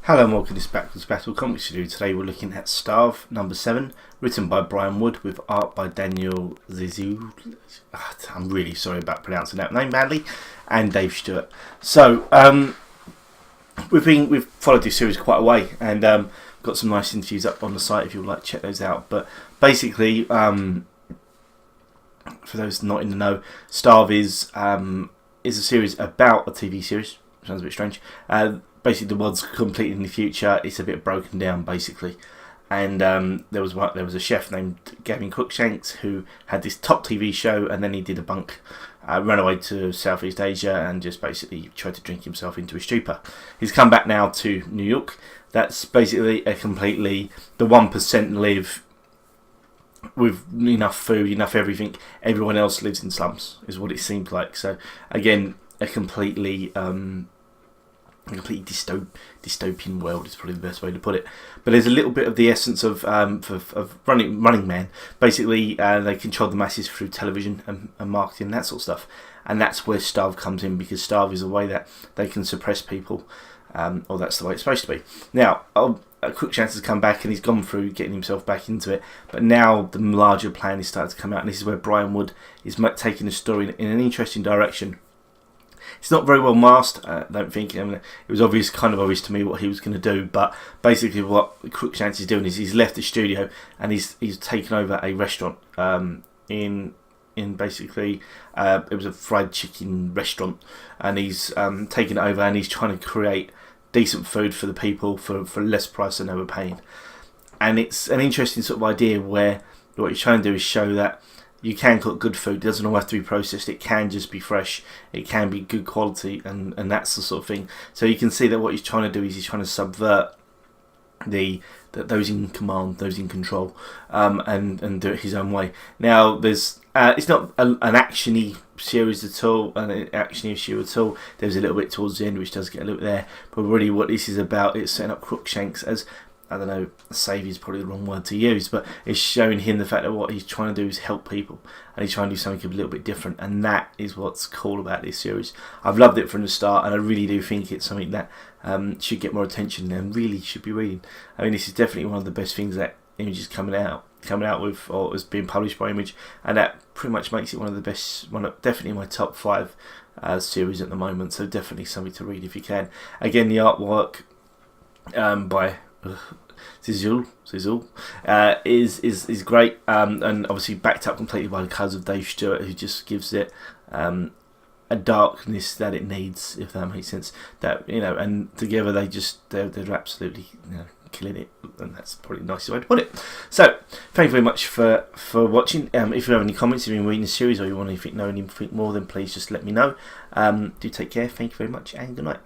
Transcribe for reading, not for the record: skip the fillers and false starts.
Hello and welcome to this Backwards Battle Comics Studio. Today we're looking at Starve number 7, written by Brian Wood with art by Danijel Zezelj. I'm really sorry about pronouncing that name badly, and Dave Stewart. So we've followed this series quite a way, and got some nice interviews up on the site if you would like to check those out. But basically, for those not in the know, Starve is a series about a TV series. Sounds a bit strange. Basically, the world's completely in the future. It's a bit broken down, basically. And there was a chef named Gavin Cruikshank who had this top TV show, and then he did a bunk, ran away to Southeast Asia, and just basically tried to drink himself into a stupor. He's come back now to New York. That's basically the 1% live with enough food, enough everything. Everyone else lives in slums, is what it seems like. So again, a completely dystopian world is probably the best way to put it. But there's a little bit of the essence of Running Man. Basically, they control the masses through television and marketing and that sort of stuff. And that's where Starve comes in, because Starve is a way that they can suppress people, or that's the way it's supposed to be. Now, Cruikshank has come back and he's gone through getting himself back into it. But now the larger plan is starting to come out, and this is where Brian Wood is taking the story in an interesting direction. It's not very well masked, I don't think. I mean, it was kind of obvious to me what he was going to do, but basically what Cruikshank is doing is he's left the studio and he's taken over a restaurant in basically it was a fried chicken restaurant, and he's taken it over and he's trying to create decent food for the people for less price than they were paying. And it's an interesting sort of idea where what he's trying to do is show that you can cook good food. It doesn't all have to be processed. It can just be fresh. It can be good quality, and that's the sort of thing. So you can see that what he's trying to do is he's trying to subvert those in command, those in control, and do it his own way. Now, it's not an actiony series at all, an action issue at all. There's a little bit towards the end which does get a little bit there, but really what this is about is setting up Cruikshank as, I don't know, save is probably the wrong word to use, but it's showing him the fact that what he's trying to do is help people, and he's trying to do something a little bit different, and that is what's cool about this series. I've loved it from the start, and I really do think it's something that should get more attention and really should be reading. I mean, this is definitely one of the best things that Image is coming out with, or is being published by Image, and that pretty much makes it one of the best, definitely my top 5 series at the moment. So definitely something to read if you can. Again, the artwork by Zezelj is great, and obviously backed up completely by the colours of Dave Stewart, who just gives it a darkness that it needs, if that makes sense. That, and together they're absolutely killing it, and that's probably the nicest way to put it. So thank you very much for watching. If you have any comments, if you've been reading the series, or you want to know anything more, then please just let me know. Do take care. Thank you very much, and good night.